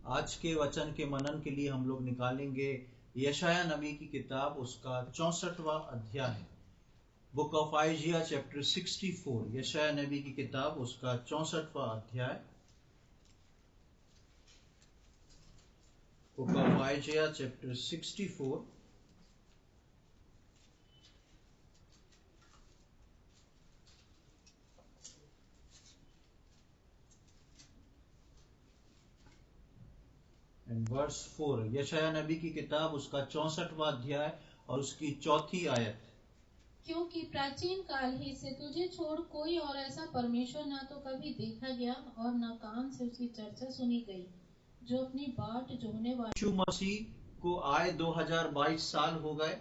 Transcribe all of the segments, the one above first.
आज के वचन के मनन के लिए हम लोग निकालेंगे यशाया नबी की किताब, उसका 64वां अध्याय है। बुक ऑफ आइजिया चैप्टर 64, यशाया नबी की किताब, उसका 64वां अध्याय। Book of Isaiah chapter 64 and verse 4। यशाया नबी की किताब, उसका 64वां अध्याय और उसकी 4थी आयत। क्योंकि प्राचीन काल ही से तुझे छोड़ कोई और ऐसा परमेश्वर ना तो कभी देखा गया और न कान से उसकी चर्चा सुनी गई, जो अपनी बाट जोहने वाले। यीशु मसीह को आए 2022 साल हो गए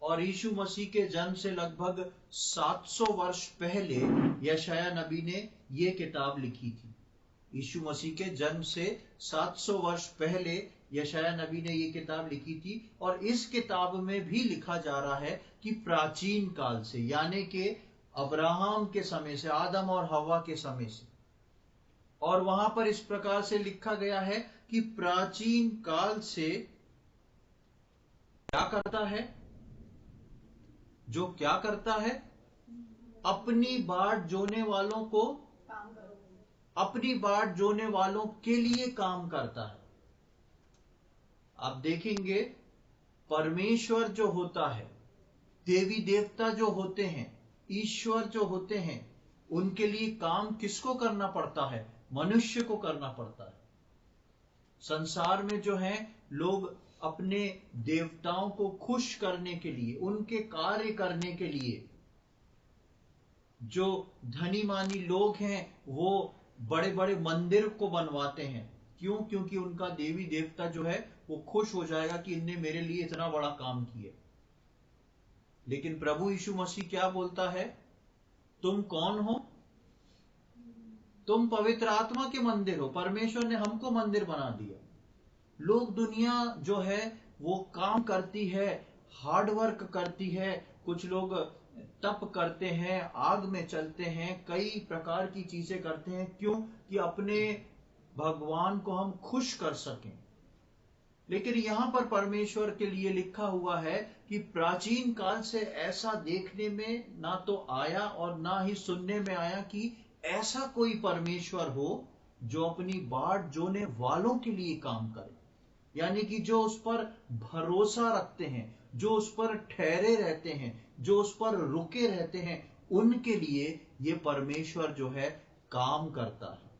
और यीशु मसीह के जन्म से लगभग 700 वर्ष पहले यशाया नबी ने ये किताब लिखी थी। यीशु मसीह के जन्म से 700 वर्ष पहले यशाया नबी ने ये किताब लिखी थी और इस किताब में भी लिखा जा रहा है कि प्राचीन काल से, यानी कि अब्राहम के समय से, आदम और हवा के समय से। और वहां पर इस प्रकार से लिखा गया है कि प्राचीन काल से क्या करता है, जो क्या करता है, अपनी बाट जोने वालों को, अपनी बाट जोने वालों के लिए काम करता है। आप देखेंगे परमेश्वर जो होता है, देवी देवता जो होते हैं, ईश्वर जो होते हैं, उनके लिए काम किसको करना पड़ता है? मनुष्य को करना पड़ता है। संसार में जो है लोग अपने देवताओं को खुश करने के लिए, उनके कार्य करने के लिए, जो धनी मानी लोग हैं वो बड़े बड़े मंदिर को बनवाते हैं। क्यों? क्योंकि उनका देवी देवता जो है वो खुश हो जाएगा कि इनने मेरे लिए इतना बड़ा काम किया। लेकिन प्रभु यीशु मसीह क्या बोलता है? तुम कौन हो? तुम पवित्र आत्मा के मंदिर हो। परमेश्वर ने हमको मंदिर बना दिया। लोग, दुनिया जो है वो काम करती है, हार्डवर्क करती है। कुछ लोग तप करते हैं, आग में चलते हैं, कई प्रकार की चीजें करते हैं। क्यों? कि अपने भगवान को हम खुश कर सकें। लेकिन यहां पर परमेश्वर के लिए लिखा हुआ है कि प्राचीन काल से ऐसा देखने में ना तो आया और ना ही सुनने में आया कि ऐसा कोई परमेश्वर हो जो अपनी बाट जोने वालों के लिए काम करे, यानी कि जो उस पर भरोसा रखते हैं, जो उस पर ठहरे रहते हैं, जो उस पर रुके रहते हैं, उनके लिए ये परमेश्वर जो है काम करता है।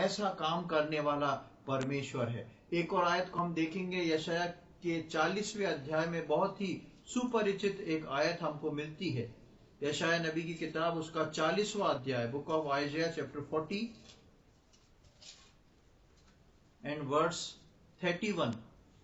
ऐसा काम करने वाला परमेश्वर है। एक और आयत को हम देखेंगे, यशाया के 40वें अध्याय में बहुत ही सुपरिचित एक आयत हमको मिलती है। यशाया नबी की किताब, उसका 40वां अध्याय, book of Isaiah chapter 40 and verse 31।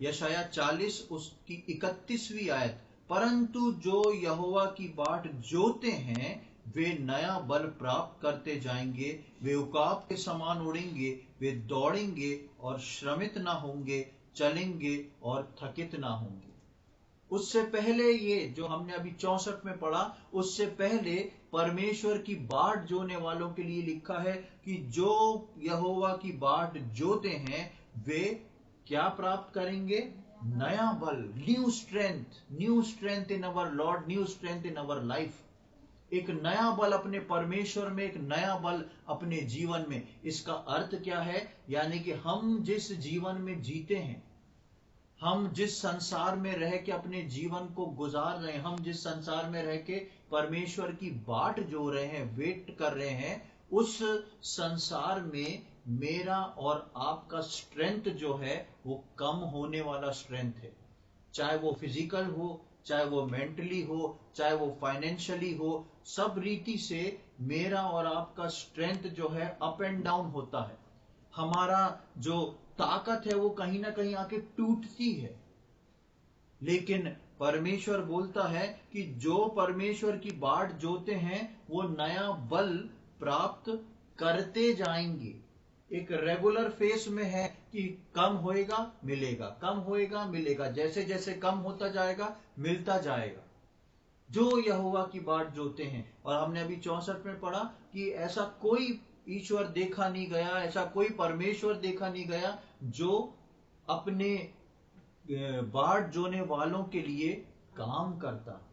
यशाया 40 उसकी 31वीं आयत। परंतु जो यहोवा की बाट जोते हैं वे नया बल प्राप्त करते जाएंगे, वे उकाब के समान उड़ेंगे, वे दौड़ेंगे और श्रमित ना होंगे, चलेंगे और थकित ना होंगे। उससे पहले ये जो हमने अभी 64 में पढ़ा, उससे पहले परमेश्वर की बाट जोने वालों के लिए लिखा है कि जो यहोवा की बाट जोते हैं वे क्या प्राप्त करेंगे? नया बल, new strength in our Lord, new strength in our life. एक नया बल अपने परमेश्वर में, एक नया बल अपने जीवन में। इसका अर्थ क्या है? यानी कि हम जिस जीवन में जीते हैं, हम जिस संसार में रह के अपने जीवन को गुजार रहे हैं, हम जिस संसार में रह के परमेश्वर की बाट जो रहे हैं, वेट कर रहे हैं, उस संसार में मेरा और आपका स्ट्रेंथ जो है वो कम होने वाला स्ट्रेंथ है। चाहे वो फिजिकल हो, चाहे वो मेंटली हो, चाहे वो फाइनेंशियली हो, सब रीति से मेरा और आपका स्ट्रेंथ जो है अप एंड डाउन होता है। हमारा जो ताकत है वो कहीं ना कहीं आके टूटती है। लेकिन परमेश्वर बोलता है कि जो परमेश्वर की बाट जोते हैं वो नया बल प्राप्त करते जाएंगे। एक रेगुलर फेस में है कि कम होएगा मिलेगा, कम होएगा मिलेगा, जैसे जैसे कम होता जाएगा मिलता जाएगा। जो यहोवा की बाट जोते हैं। और हमने अभी 64 में पढ़ा कि ऐसा कोई ईश्वर देखा नहीं गया, ऐसा कोई परमेश्वर देखा नहीं गया जो अपने बाट जोने वालों के लिए काम करता है।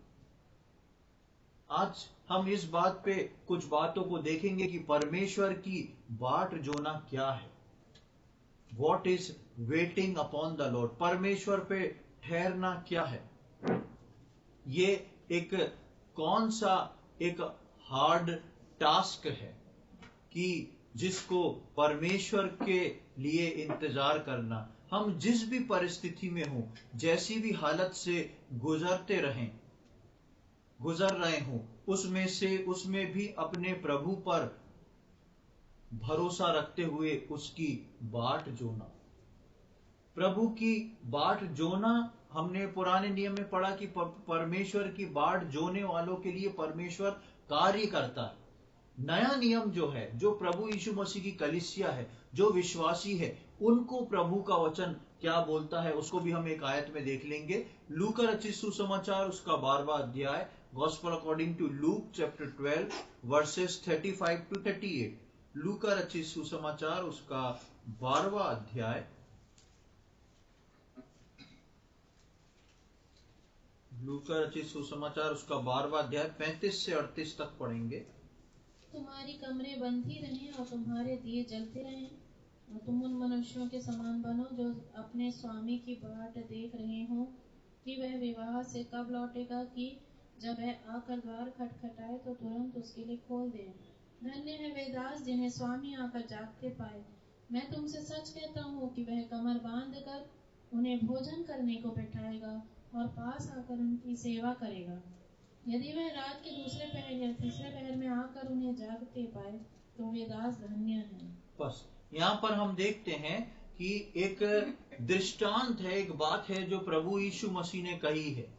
आज हम इस बात पे कुछ बातों को देखेंगे कि परमेश्वर की बाट जोना क्या है। What is waiting upon the Lord, परमेश्वर पे ठहरना क्या है। ये एक कौन सा एक हार्ड टास्क है कि जिसको परमेश्वर के लिए इंतजार करना। हम जिस भी परिस्थिति में हो, जैसी भी हालत से गुजर रहे हो, उसमें भी अपने प्रभु पर भरोसा रखते हुए उसकी बाट जोना। प्रभु की बाट जोना, हमने पुराने नियम में पढ़ा कि परमेश्वर की बाट जोने वालों के लिए परमेश्वर कार्य करता है। नया नियम जो है, जो प्रभु यीशु मसीह की कलीसिया है, जो विश्वासी है, उनको प्रभु का वचन क्या बोलता है उसको भी हम एक आयत में देख लेंगे। लूका रचित सुसमाचार उसका 12वां अध्याय, gospel according to Luke chapter 12 verses 35 to 38। लूका रचित सुसमाचार उसका 12वां अध्याय, लूका रचित सुसमाचार उसका 12वां अध्याय 35 से 38 तक पढ़ेंगे। तुम्हारी कमरें बंधी रहें और तुम्हारे दिए जलते रहें, और तुम उन मनुष्यों के समान बनो जो अपने स्वामी की बाट देख रहे हो कि वह विवाह से कब लौटेगा, कि जब वह आकर द्वार खटखटाए तो तुरंत उसके लिए खोल दे। धन्य है वे दास जिन्हें स्वामी आकर जागते पाए। मैं तुमसे सच कहता हूँ कि वह कमर बांध कर उन्हें भोजन करने को बैठाएगा और पास आकर उनकी सेवा करेगा। यदि वह रात के दूसरे पहर या तीसरे पहर में आकर उन्हें जागते पाए तो वे दास धन्य हैं। बस यहाँ पर हम देखते हैं कि एक दृष्टांत है, एक बात है जो प्रभु यीशु मसीह ने कही है।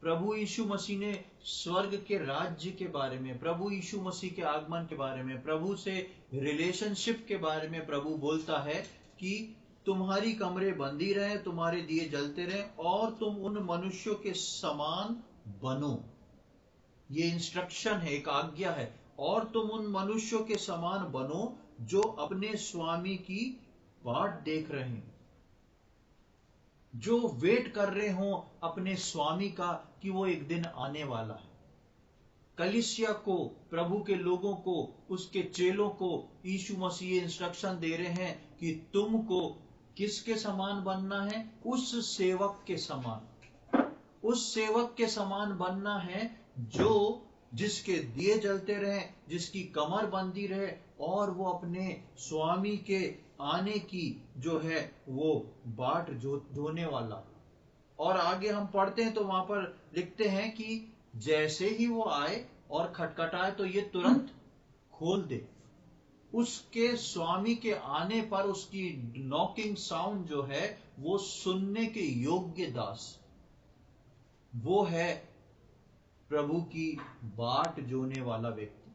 प्रभु यीशु मसीह ने स्वर्ग के राज्य के बारे में, प्रभु यीशु मसीह के आगमन के बारे में, प्रभु से रिलेशनशिप के बारे में प्रभु बोलता है कि तुम्हारी कमरे बंदी रहे, तुम्हारे दिए जलते रहे और तुम उन मनुष्यों के समान बनो। ये इंस्ट्रक्शन है, एक आज्ञा है। और तुम उन मनुष्यों के समान बनो जो अपने स्वामी की बाट देख रहे हैं, जो वेट कर रहे हो अपने स्वामी का कि वो एक दिन आने वाला है। कलीसिया को, प्रभु के लोगों को, उसके चेलों को यीशु मसीह इंस्ट्रक्शन दे रहे हैं कि तुमको किसके समान बनना है? उस सेवक के समान। उस सेवक के समान बनना है जो जिसके दिए जलते रहे, जिसकी कमर बंदी रहे और वो अपने स्वामी के आने की जो है वो बाट जोने वाला। और आगे हम पढ़ते हैं तो वहां पर लिखते हैं कि जैसे ही वो आए और खटखटाए तो ये तुरंत खोल दे। उसके स्वामी के आने पर उसकी नॉकिंग साउंड जो है वो सुनने के योग्य दास, वो है प्रभु की बाट जोने वाला व्यक्ति,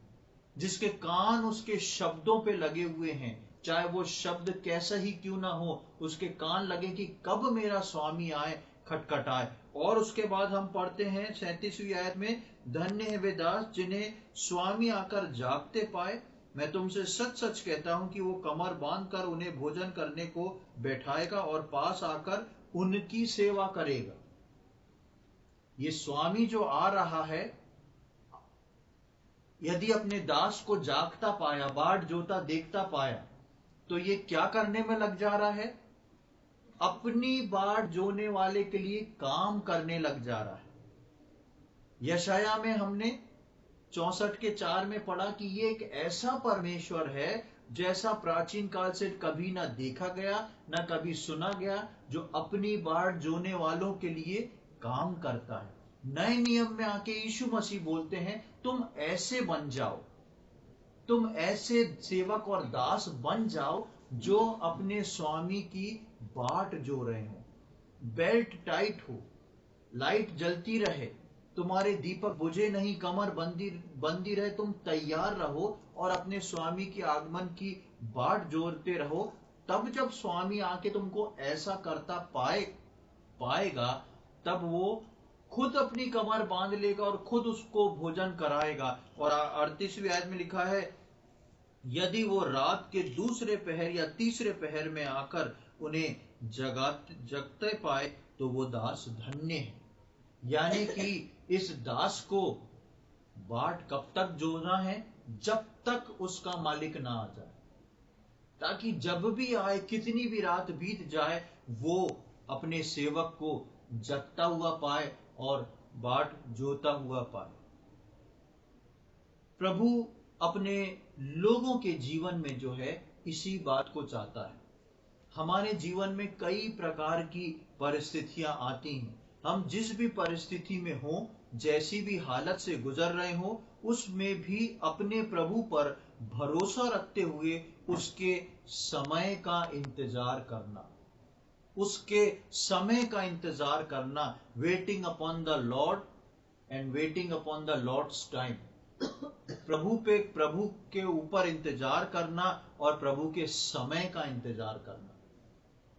जिसके कान उसके शब्दों पे लगे हुए हैं। चाहे वो शब्द कैसा ही क्यों ना हो, उसके कान लगे कि कब मेरा स्वामी आए, खटखटाए। और उसके बाद हम पढ़ते हैं 37वीं आयत में, धन्य है वे दास जिन्हें स्वामी आकर जागते पाए। मैं तुमसे सच सच कहता हूं कि वो कमर बांध कर उन्हें भोजन करने को बैठाएगा और पास आकर उनकी सेवा करेगा। ये स्वामी जो आ रहा है, यदि अपने दास को जागता पाया, बाट जोता देखता पाया, तो ये क्या करने में लग जा रहा है? अपनी बाट जोने वाले के लिए काम करने लग जा रहा है। यशाया में हमने 64:4 में पढ़ा कि ये एक ऐसा परमेश्वर है जैसा प्राचीन काल से कभी ना देखा गया, ना कभी सुना गया, जो अपनी बाट जोने वालों के लिए काम करता है। नए नियम में आके यीशु मसीह बोलते हैं तुम ऐसे बन जाओ, तुम ऐसे सेवक और दास बन जाओ जो अपने स्वामी की बाट जो रहे हो। बेल्ट टाइट हो, लाइट जलती रहे, तुम्हारे दीपक बुझे नहीं, कमर बंदी रहे, तुम तैयार रहो और अपने स्वामी के आगमन की बाट जोड़ते रहो। तब जब स्वामी आके तुमको ऐसा करता पाएगा, तब वो खुद अपनी कमर बांध लेगा और खुद उसको भोजन कराएगा। और 38वीं आयत में लिखा है, यदि वो रात के दूसरे पहर या तीसरे पहर में आकर उन्हें जगते पाए तो वो दास धन्य है। यानी कि इस दास को बाट कब तक जोना है? जब तक उसका मालिक ना आ जाए, ताकि जब भी आए, कितनी भी रात बीत जाए, वो अपने सेवक को जगता हुआ पाए और बाट जोता हुआ पाए। प्रभु अपने लोगों के जीवन में जो है इसी बात को चाहता है। हमारे जीवन में कई प्रकार की परिस्थितियां आती हैं। हम जिस भी परिस्थिति में हो, जैसी भी हालत से गुजर रहे हो, उसमें भी अपने प्रभु पर भरोसा रखते हुए उसके समय का इंतजार करना, उसके समय का इंतजार करना, waiting upon the lord and waiting upon the lord's time. प्रभु के ऊपर इंतजार करना और प्रभु के समय का इंतजार करना।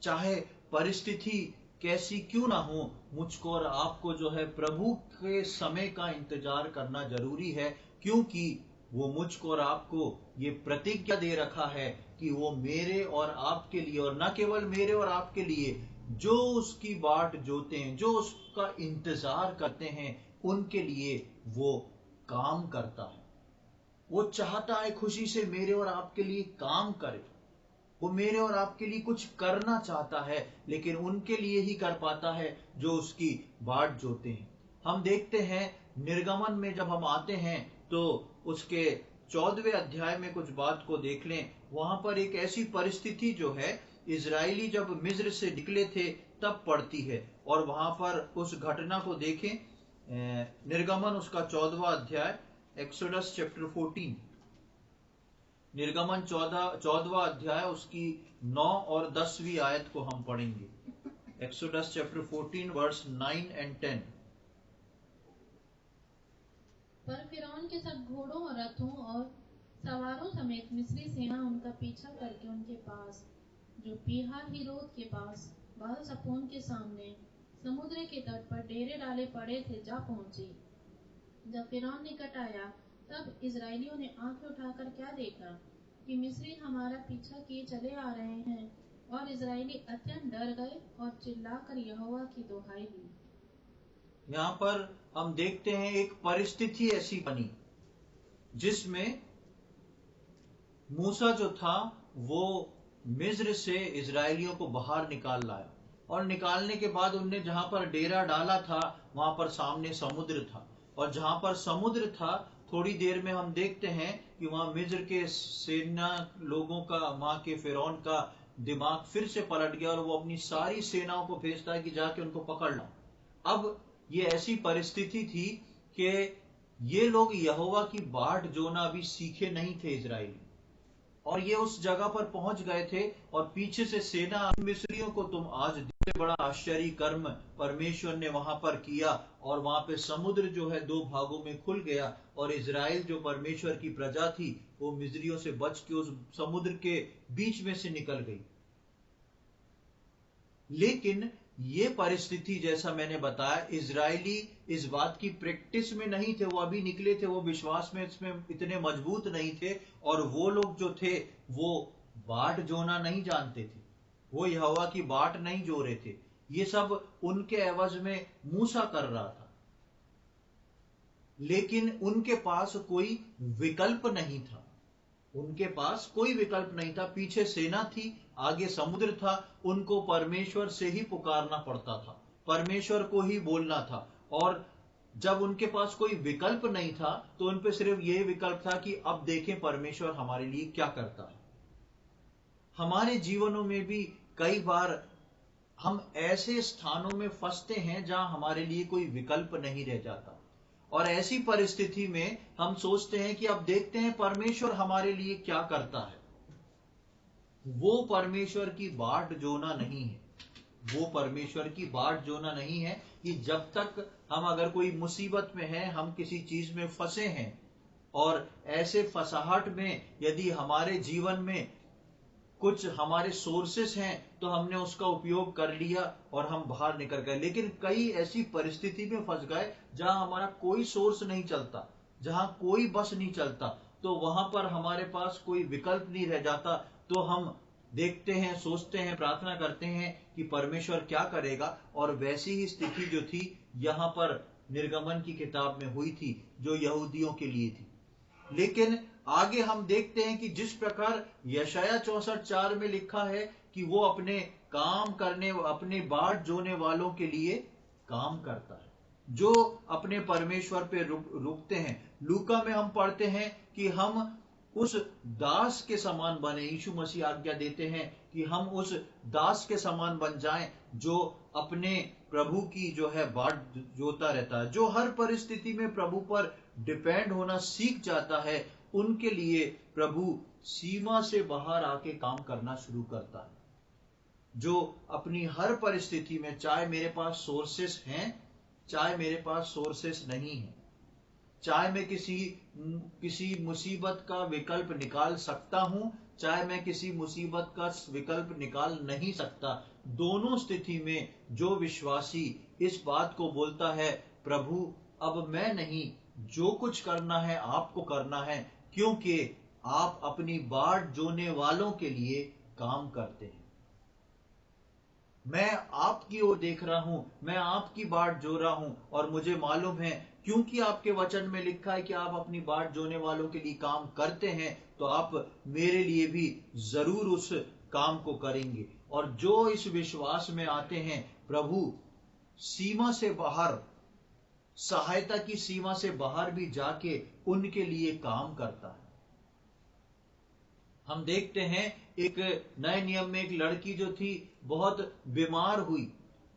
चाहे परिस्थिति कैसी क्यों ना हो, मुझको और आपको जो है प्रभु के समय का इंतजार करना जरूरी है, क्योंकि वो मुझको और आपको ये प्रतिज्ञा दे रखा है कि वो मेरे और आपके लिए, और न केवल मेरे और आपके लिए, जो उसकी बाट जोते हैं, जो उसका इंतजार करते हैं, उनके लिए वो काम करता है। वो चाहता है खुशी से मेरे और आपके लिए काम करे। वो मेरे और आपके लिए कुछ करना चाहता है, लेकिन उनके लिए ही कर पाता है जो उसकी बाट जोते हैं। हम देखते हैं निर्गमन में जब हम आते हैं तो उसके 14वें अध्याय में कुछ बात को देख लें। वहां पर एक ऐसी परिस्थिति जो है इजरायली जब मिस्र से निकले थे तब पड़ती है, और वहां पर उस घटना को देखें। निर्गमन उसका 14वां अध्याय, एक्सोडस चैप्टर 14, निर्गमन 14वां अध्याय उसकी 9 और 10वीं आयत को हम पढ़ेंगे। Exodus chapter 14 verse 9 and 10। पर फिरौन के सब घोड़ों और रथों और सवारों समेत मिस्री सेना उनका पीछा करके उनके पास, जो पीहार हिरोत के पास बाल सपोन के सामने समुद्र के तट पर डेरे डाले पड़े थे, जा पहुंची। जब फिरौन निकट आया, तब इजरायलियों ने आंखें उठाकर क्या देखा कि मिस्री हमारा पीछा किए चले आ रहे हैं, और इजरायली अत्यंत डर गए और चिल्लाकर यहोवा की दुहाई दी। यहाँ पर हम देखते हैं एक परिस्थिति ऐसी बनी जिसमें मूसा जो था वो मिस्र से इजरायलियों को बाहर निकाल लाया, और निकालने के बाद उनने जहां पर डेरा डाला था वहां पर सामने समुद्र था, और जहां पर समुद्र था थोड़ी देर में हम देखते हैं कि वहां मिस्र के सेना लोगों का, वहां के फिरौन का दिमाग फिर से पलट गया और वो अपनी सारी सेनाओं को भेजता है कि जाके उनको पकड़ लो। अब ये ऐसी परिस्थिति थी कि ये लोग यहोवा की बाट जोना अभी सीखे नहीं थे इजराइली, और ये उस जगह पर पहुंच गए थे और पीछे से सेना, मिस्रियों को तुम आज देखते, बड़ा आश्चर्य कर्म परमेश्वर ने वहां पर किया, और वहां पे समुद्र जो है 2 भागों में खुल गया, और इजराइल जो परमेश्वर की प्रजा थी वो मिस्रियों से बच के उस समुद्र के बीच में से निकल गई। लेकिन ये परिस्थिति, जैसा मैंने बताया, इजरायली इस बात की प्रैक्टिस में नहीं थे, वो अभी निकले थे, वो विश्वास में इसमें इतने मजबूत नहीं थे, और वो लोग जो थे वो बाट जोना नहीं जानते थे, वो यहोवा की बाट नहीं जो रहे थे। ये सब उनके एवज में मूसा कर रहा था, लेकिन उनके पास कोई विकल्प नहीं था। उनके पास कोई विकल्प नहीं था। पीछे सेना थी, आगे समुद्र था, उनको परमेश्वर से ही पुकारना पड़ता था, परमेश्वर को ही बोलना था, और जब उनके पास कोई विकल्प नहीं था तो उन पे सिर्फ यह विकल्प था कि अब देखें परमेश्वर हमारे लिए क्या करता है। हमारे जीवनों में भी कई बार हम ऐसे स्थानों में फंसते हैं जहां हमारे लिए कोई विकल्प नहीं रह जाता, और ऐसी परिस्थिति में हम सोचते हैं कि अब देखते हैं परमेश्वर हमारे लिए क्या करता है। वो परमेश्वर की बाट जोना नहीं है, वो परमेश्वर की बाट जोना नहीं है कि जब तक हम, अगर कोई मुसीबत में है, हम किसी चीज में फंसे हैं, और ऐसे फंसाहट में यदि हमारे जीवन में कुछ हमारे सोर्सेस हैं तो हमने उसका उपयोग कर लिया और हम बाहर निकल गए। लेकिन कई ऐसी परिस्थिति में फंस गए जहां हमारा कोई सोर्स नहीं चलता, जहां कोई बस नहीं चलता, तो वहां पर हमारे पास कोई विकल्प नहीं रह जाता। तो हम देखते हैं, सोचते हैं, प्रार्थना करते हैं कि परमेश्वर क्या करेगा, और वैसी ही स्थिति जो थी यहां पर निर्गमन की किताब में हुई थी, जो यहूदियों के लिए थी। लेकिन आगे हम देखते हैं कि जिस प्रकार यशाया 64:4 में लिखा है कि वो अपने काम करने, अपने बाट जोने वालों के लिए काम करता है, जो अपने परमेश्वर पे रुकते हैं। लूका में हम पढ़ते हैं कि हम उस दास के समान बने। यीशु मसीह आज्ञा देते हैं कि हम उस दास के समान बन जाएं जो अपने प्रभु की जो है बाट जोता रहता है, जो हर परिस्थिति में प्रभु पर डिपेंड होना सीख जाता है। उनके लिए प्रभु सीमा से बाहर आके काम करना शुरू करता है, जो अपनी हर परिस्थिति में, चाहे मेरे पास सोर्सेस हैं, चाहे मेरे पास सोर्सेस नहीं है, चाहे मैं किसी मुसीबत का विकल्प निकाल सकता हूं, चाहे मैं किसी मुसीबत का विकल्प निकाल नहीं सकता, दोनों स्थिति में जो विश्वासी इस बात को बोलता है, प्रभु अब मैं नहीं, जो कुछ करना है आपको करना है, क्योंकि आप अपनी बाट जोने वालों के लिए काम करते हैं। मैं आपकी ओर देख रहा हूं, मैं आपकी बाट जो रहा हूं, और मुझे मालूम है क्योंकि आपके वचन में लिखा है कि आप अपनी बाट जोने वालों के लिए काम करते हैं, तो आप मेरे लिए भी जरूर उस काम को करेंगे। और जो इस विश्वास में आते हैं, प्रभु सीमा से बाहर, सहायता की सीमा से बाहर भी जाके उनके लिए काम करता है। हम देखते हैं एक नए नियम में एक लड़की जो थी बहुत बीमार हुई,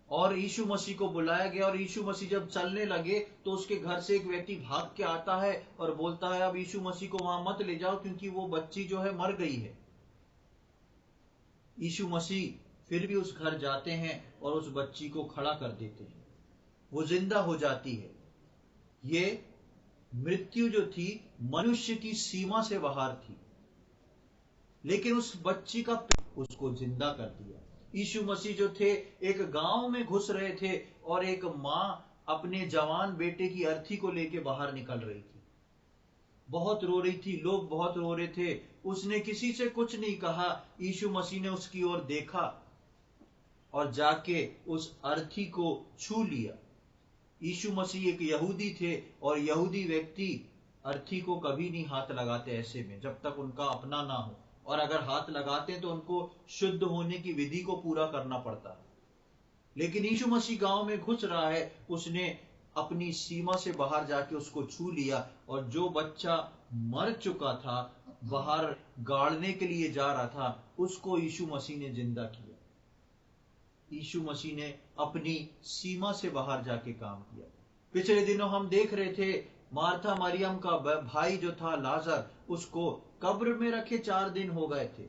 और यीशु मसीह को बुलाया गया, और यीशु मसीह जब चलने लगे तो उसके घर से एक व्यक्ति भाग के आता है और बोलता है अब यीशु मसीह को वहां मत ले जाओ क्योंकि वो बच्ची जो है मर गई है। यीशु मसीह फिर भी उस घर जाते हैं और उस बच्ची को खड़ा कर देते हैं, वो जिंदा हो जाती है। ये मृत्यु जो थी मनुष्य की सीमा से बाहर थी, लेकिन उस बच्ची का उसको जिंदा कर दिया। यीशु मसीह जो थे एक गांव में घुस रहे थे, और एक मां अपने जवान बेटे की अर्थी को लेके बाहर निकल रही थी, बहुत रो रही थी, लोग बहुत रो रहे थे। उसने किसी से कुछ नहीं कहा। यीशु मसीह ने उसकी ओर देखा और जाके उस अर्थी को छू लिया। यीशु मसीह एक यहूदी थे, और यहूदी व्यक्ति अर्थी को कभी नहीं हाथ लगाते ऐसे में जब तक उनका अपना ना हो, और अगर हाथ लगाते हैं तो उनको शुद्ध होने की विधि को पूरा करना पड़ता है। लेकिन यीशु मसीह गांव में घुस रहा है, उसने अपनी सीमा से बाहर जाके उसको छू लिया, और जो बच्चा मर चुका था, बाहर गाड़ने के लिए जा रहा था, उसको यीशु मसीह ने जिंदा किया। यीशु मसीह ने अपनी सीमा से बाहर जाके काम किया। पिछले दिनों हम देख रहे थे मार्था मरियम का भाई जो था लाजर, उसको कब्र में रखे 4 दिन हो गए थे।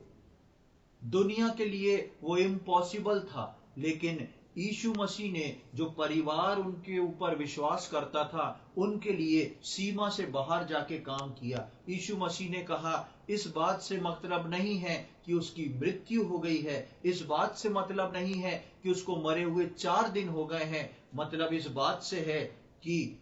दुनिया के लिए वो इम्पॉसिबल था, लेकिन यीशु मसीह ने जो परिवार उनके ऊपर विश्वास करता था, उनके लिए सीमा से बाहर जाके काम किया। यीशु मसीह ने कहा इस बात से मतलब नहीं है कि उसकी मृत्यु हो गई है, इस बात से मतलब नहीं है कि उसको मरे हुए 4 दिन हो गए हैं, मतलब इस बात से है कि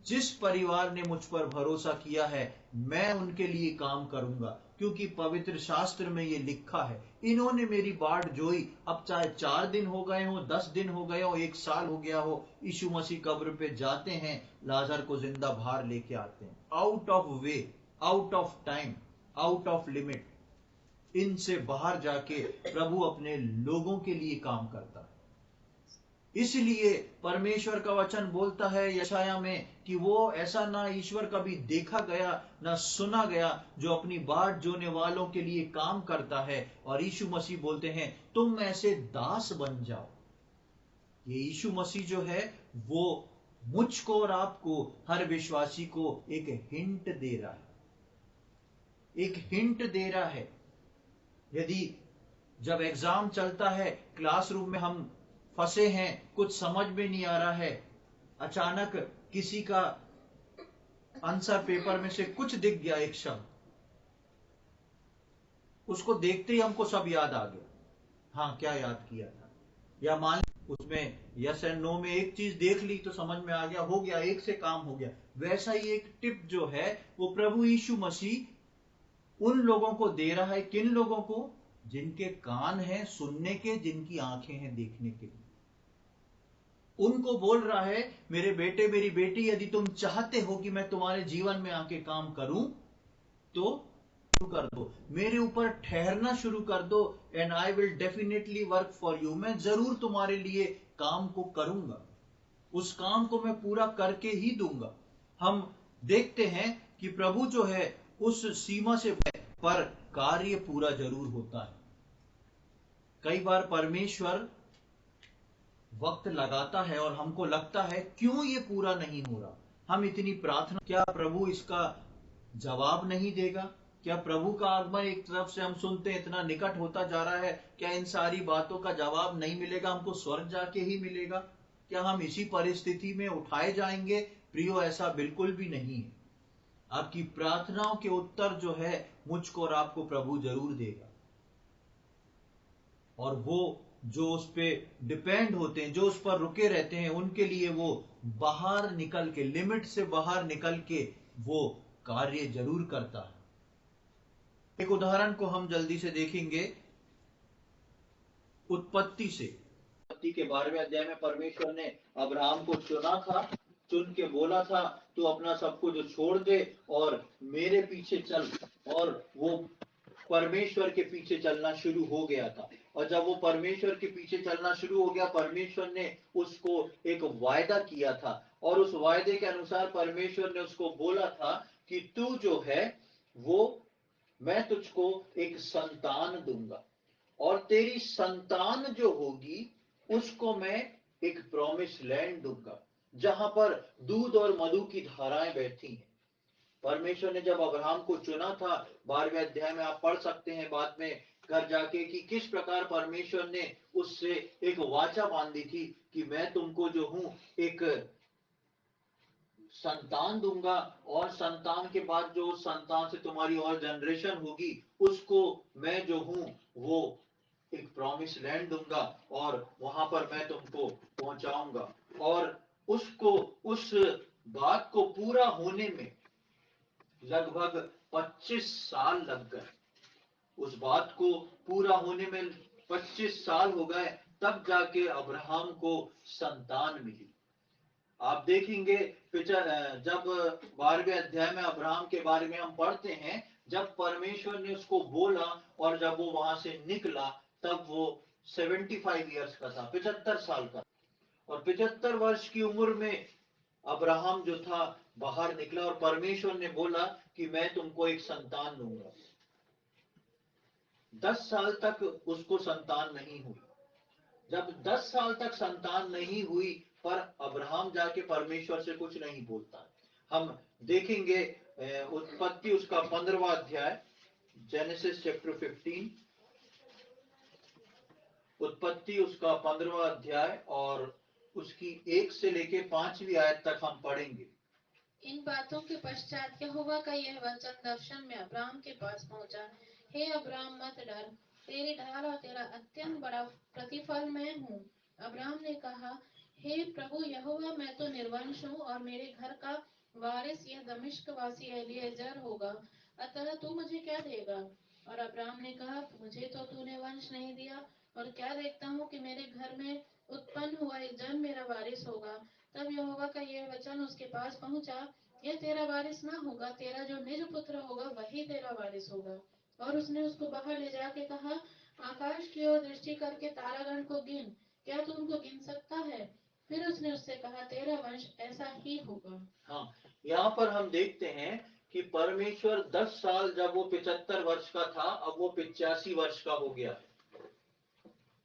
जिस परिवार ने मुझ पर भरोसा किया है, मैं उनके लिए काम करूंगा, क्योंकि पवित्र शास्त्र में ये लिखा है, इन्होंने मेरी बाट जोई। अब चाहे 4 दिन हो गए हो, 10 दिन हो गए हो, 1 साल हो गया हो, यीशु मसीह कब्र पे जाते हैं, लाजर को जिंदा बाहर लेके आते हैं, out of way, out of time, out of limit. इनसे बाहर जाके प्रभु अपने लोगों के लिए काम करता है। इसलिए परमेश्वर का वचन बोलता है यशाया में कि वो ऐसा ना ईश्वर कभी देखा गया ना सुना गया जो अपनी बाट जोने वालों के लिए काम करता है। और यीशु मसीह बोलते हैं तुम ऐसे दास बन जाओ। ये यीशु मसीह जो है वो मुझको और आपको, हर विश्वासी को एक हिंट दे रहा है, एक हिंट दे रहा है। यदि जब एग्जाम चलता है, क्लासरूम में हम फंसे हैं, कुछ समझ में नहीं आ रहा है, अचानक किसी का आंसर पेपर में से कुछ दिख गया, एक शब्द, उसको देखते ही हमको सब याद आ गया, हाँ क्या याद किया था। या मान उसमें यस एंड नो में एक चीज देख ली तो समझ में आ गया, हो गया, एक से काम हो गया। वैसा ही एक टिप जो है वो प्रभु यीशु मसीह उन लोगों को दे रहा है, किन लोगों को? जिनके कान हैं सुनने के, जिनकी आंखें हैं देखने के लिए। उनको बोल रहा है, मेरे बेटे मेरी बेटी, यदि तुम चाहते हो कि मैं तुम्हारे जीवन में आके काम करूं तो शुरू कर दो, मेरे ऊपर ठहरना शुरू कर दो, and I will definitely work for you. मैं जरूर तुम्हारे लिए काम को करूंगा, उस काम को मैं पूरा करके ही दूंगा। हम देखते हैं कि प्रभु जो है उस सीमा से पर कार्य पूरा जरूर होता है। कई बार परमेश्वर वक्त लगाता है और हमको लगता है क्यों ये पूरा नहीं हो रहा, हम इतनी प्रार्थना, क्या प्रभु इसका जवाब नहीं देगा? क्या प्रभु का आगमन एक तरफ से हम सुनते हैं इतना निकट होता जा रहा है, क्या इन सारी बातों का जवाब नहीं मिलेगा, हमको स्वर्ग जाके ही मिलेगा? क्या हम इसी परिस्थिति में उठाए जाएंगे? प्रियो, ऐसा बिल्कुल भी नहीं है। आपकी प्रार्थनाओं के उत्तर जो है मुझको और आपको प्रभु जरूर देगा। और वो जो उस पे डिपेंड होते हैं, जो उस पर रुके रहते हैं, उनके लिए वो बाहर निकल के, लिमिट से बाहर निकल के वो कार्य जरूर करता है। एक उदाहरण को हम जल्दी से देखेंगे उत्पत्ति से। उत्पत्ति के 12वें अध्याय में परमेश्वर ने अब्राहम को चुना था, चुन के बोला था तू अपना सब कुछ छोड़ दे और मेरे पीछे चल। और वो परमेश्वर के पीछे चलना शुरू हो गया था। और जब वो परमेश्वर के पीछे चलना शुरू हो गया, परमेश्वर ने उसको एक वायदा किया था, और उस वायदे के अनुसार परमेश्वर ने उसको बोला था कि तू जो है वो, मैं तुझको एक संतान दूंगा, और तेरी संतान जो होगी उसको मैं एक प्रॉमिस लैंड दूंगा, जहां पर दूध और मधु की धाराएं बहती हैं। परमेश्वर ने जब अब्राहम को चुना था, 12वें अध्याय में आप पढ़ सकते हैं बाद में घर जाके कि किस प्रकार परमेश्वर ने उससे एक वाचा बांधी थी कि मैं तुमको जो हूं एक संतान दूंगा, और संतान के बाद जो संतान से तुम्हारी और जनरेशन होगी उसको मैं जो हूं वो एक प्रॉमिस लैंड दूंगा, और वहां पर मैं तुमको पहुंचाऊंगा। और उसको, उस बात को पूरा होने में लगभग 25 साल लग गए। उस बात को पूरा होने में 25 साल हो गए, तब जाके अब्राहम को संतान मिली। आप देखेंगे जब 12वें अध्याय में अब्राहम के बारे में हम पढ़ते हैं, जब परमेश्वर ने उसको बोला और जब वो वहां से निकला, तब वो 75 ईयर्स का था, 75 साल का। और 75 वर्ष की उम्र में अब्राहम जो था बाहर निकला, और परमेश्वर ने बोला कि मैं तुमको एक संतान दूंगा। 10 साल तक उसको संतान नहीं हुई। जब 10 साल तक संतान नहीं हुई, पर अब्राहम जाके परमेश्वर से कुछ नहीं बोलता। हम देखेंगे उत्पत्ति उसका 15वां अध्याय, जेनेसिस चैप्टर 15, उत्पत्ति उसका 15वां अध्याय और उसकी 1 से लेके 5वीं आयत तक हम पढ़ेंगे। इन बातों के पश्चात यहोवा का यह वचन दर्शन में अब्राम के पास पहुंचा, हे अब्राम मत डर, तेरी ढाल और तेरा अत्यंत बड़ा प्रतिफल मैं हूँ। अब्राम ने कहा, हे प्रभु यहोवा, मैं तो निर्वंश हूँ और मेरे घर का वारिस यह दमिश्क वासी एलीएजर होगा, अतः तू मुझे क्या देगा? और अब्राम ने कहा, मुझे तो तूने वंश नहीं दिया, और क्या देखता हूँ कि मेरे घर में उत्पन्न हुआ एक जन मेरा वारिस होगा। तब यहोवा का यह वचन उसके पास पहुंचा, यह तेरा वारिस ना होगा, तेरा जो निज पुत्र होगा वही तेरा वारिस होगा। और उसने उसको बाहर ले जाके कहा, आकाश की ओर दृष्टि करके तारागण को गिन, क्या तू उनको गिन सकता है? फिर उसने उससे कहा, तेरा वंश ऐसा ही होगा। हाँ, यहाँ पर हम देखते हैं कि परमेश्वर 10 साल, जब वो 75 वर्ष का था, अब वो 85 वर्ष का हो गया,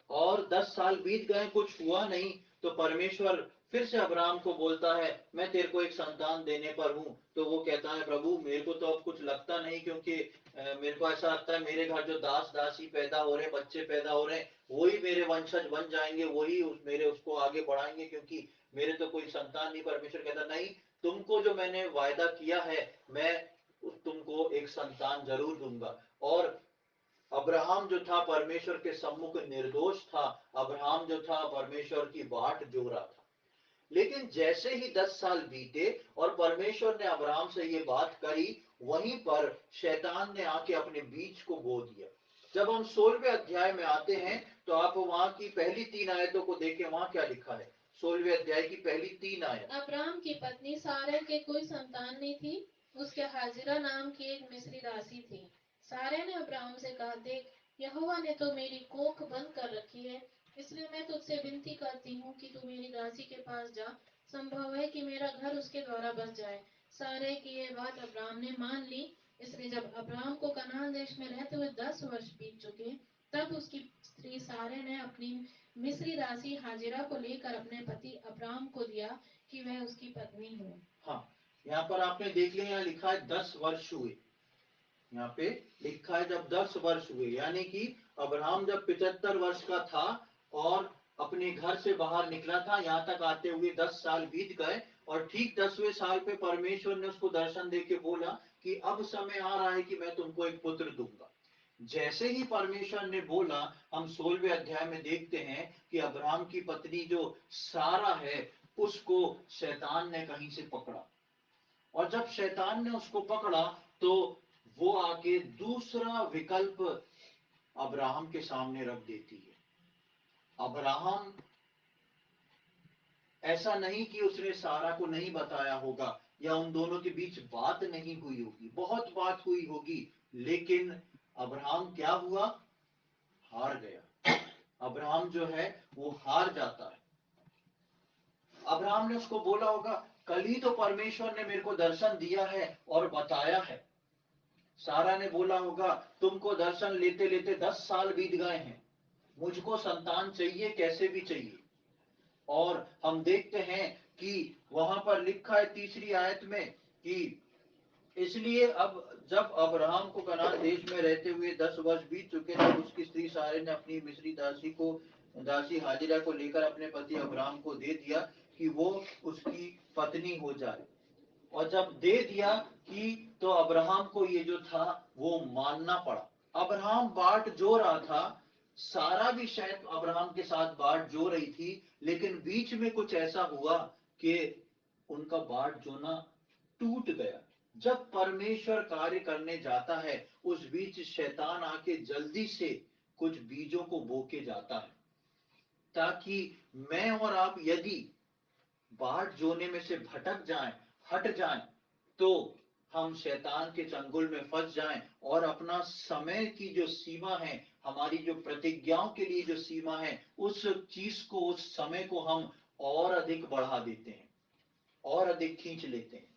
और 10 साल बीत गए, कुछ हुआ नहीं, तो परमेश्वर फिर से अब्राहम को बोलता है, मैं तेरे को एक संतान देने पर हूं। तो वो कहता है, प्रभु मेरे को तो अब कुछ लगता नहीं, क्योंकि मेरे को ऐसा लगता है मेरे घर जो दास दासी पैदा हो रहे, बच्चे पैदा हो रहे, वही मेरे वंशज बन जाएंगे, वही मेरे उसको आगे बढ़ाएंगे, क्योंकि मेरे तो कोई संतान नहीं। परमेश्वर कहता, नहीं, तुमको जो मैंने वायदा किया है, मैं तुमको एक संतान जरूर दूंगा। और अब्राहम जो था परमेश्वर के सम्मुख निर्दोष था। अब्राहम जो था परमेश्वर की बाट जो रहा था। लेकिन जैसे ही 10 साल बीते और परमेश्वर ने अब्राहम से ये बात कही, वहीं पर शैतान ने आके अपने बीज को बो दिया। जब हम 16वें अध्याय में आते हैं तो आप वहां की पहली 3 आयतों को देखें, वहां क्या लिखा है। 16वें अध्याय की पहली 3 आयत। अब्राहम की पत्नी सारे के कोई संतान नहीं थी, उसके हाजिरा नाम की एक मिस्री दासी थी। सारे ने अब्राहम से कहा, देख, यहोवा ने तो मेरी कोख बंद कर रखी है, इसलिए मैं तुझसे विनती करती हूँ कि तू मेरी दासी के पास जा, संभव है कि मेरा घर उसके द्वारा बस जाए। सारे की ये बात अब्राहम ने मान ली। इसलिए जब अब्राहम को कनान देश में रहते हुए 10 वर्ष बीत चुके, तब उसकी स्त्री सारे ने अपनी मिस्री दासी हाजिरा को लेकर अपने पति अब्राहम को दिया कि वह उसकी पत्नी हो। हाँ, यहाँ पर आपने देख लिया, यहाँ लिखा है 10 वर्ष हुए। यहाँ पे लिखा है जब 10 वर्ष हुए, यानी कि अब्राहम जब 75 वर्ष का था और अपने घर से बाहर निकला था, यहाँ तक आते हुए 10 साल बीत गए। और ठीक 10वें साल पे परमेश्वर ने उसको दर्शन देके बोला कि अब समय आ रहा है कि मैं तुमको एक पुत्र दूंगा। जैसे ही परमेश्वर ने बोला, हम 16वें अध्याय में देखते हैं कि अब्राहम की पत्नी जो सारा है, उसको शैतान ने कहीं से पकड़ा। और जब शैतान ने उसको पकड़ा तो वो आके दूसरा विकल्प अब्राहम के सामने रख देती है। अब्राहम, ऐसा नहीं कि उसने सारा को नहीं बताया होगा या उन दोनों के बीच बात नहीं हुई होगी, बहुत बात हुई होगी, लेकिन अब्राहम क्या हुआ, हार गया। अब्राहम जो है वो हार जाता है। अब्राहम ने उसको बोला होगा, कल ही तो परमेश्वर ने मेरे को दर्शन दिया है और बताया है। सारा ने बोला होगा, तुमको दर्शन लेते लेते 10 साल बीत गए हैं, मुझको संतान चाहिए, कैसे भी चाहिए। और हम देखते हैं कि वहां पर लिखा है 3री आयत में कि इसलिए अब जब अब्राहम को कनान देश में रहते हुए 10 वर्ष बीत चुके, तब उसकी स्त्री सारे ने अपनी मिस्री दासी हाजिरा को लेकर अपने पति अब्राहम को दे दिया कि वो उसकी पत्नी हो जाए। और जब दे दिया कि तो अब्राहम को ये जो था वो मानना पड़ा। अब्राहम बाट जो रहा था, सारा भी शायद अब्राहम के साथ बाट जो रही थी, लेकिन बीच में कुछ ऐसा हुआ कि उनका बाट जोना टूट गया। जब परमेश्वर कार्य करने जाता है, उस बीच शैतान आके जल्दी से कुछ बीजों को बोके जाता है, ताकि मैं और आप यदि बाट जोने में से भटक जाएं, हट जाएं, तो हम शैतान के चंगुल में फंस जाएं और अपना समय की जो सीमा है, हमारी जो प्रतिज्ञाओं के लिए जो सीमा है, उस चीज को, उस समय को हम और अधिक बढ़ा देते हैं, और अधिक खींच लेते हैं।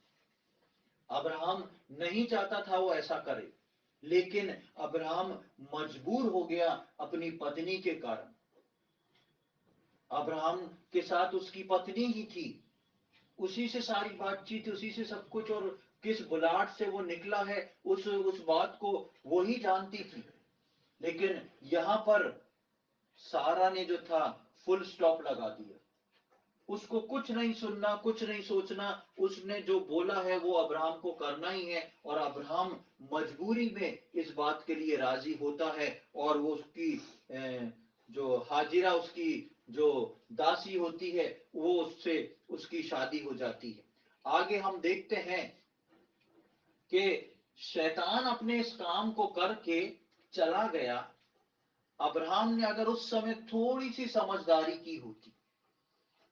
अब्राहम नहीं चाहता था वो ऐसा करे, लेकिन अब्राहम मजबूर हो गया अपनी पत्नी के कारण। अब्राहम के साथ उसकी पत्नी ही थी, उसी से सारी बातचीत, उसी से सब कुछ, और किस बुलाहट से वो निकला है उस बात को वो ही जानती थी। लेकिन यहां पर सारा ने जो था फुल स्टॉप लगा दिया, उसको कुछ नहीं सुनना, कुछ नहीं सोचना, उसने जो बोला है वो अब्राहम को करना ही है। और अब्राहम मजबूरी में इस बात के लिए राजी होता है और वो उसकी जो हाजिरा, उसकी जो दासी होती है, वो उससे उसकी शादी हो जाती है। आगे हम देखते हैं कि शैतान अपने इस काम को करके चला गया। अब्राहम ने अगर उस समय थोड़ी सी समझदारी की होती,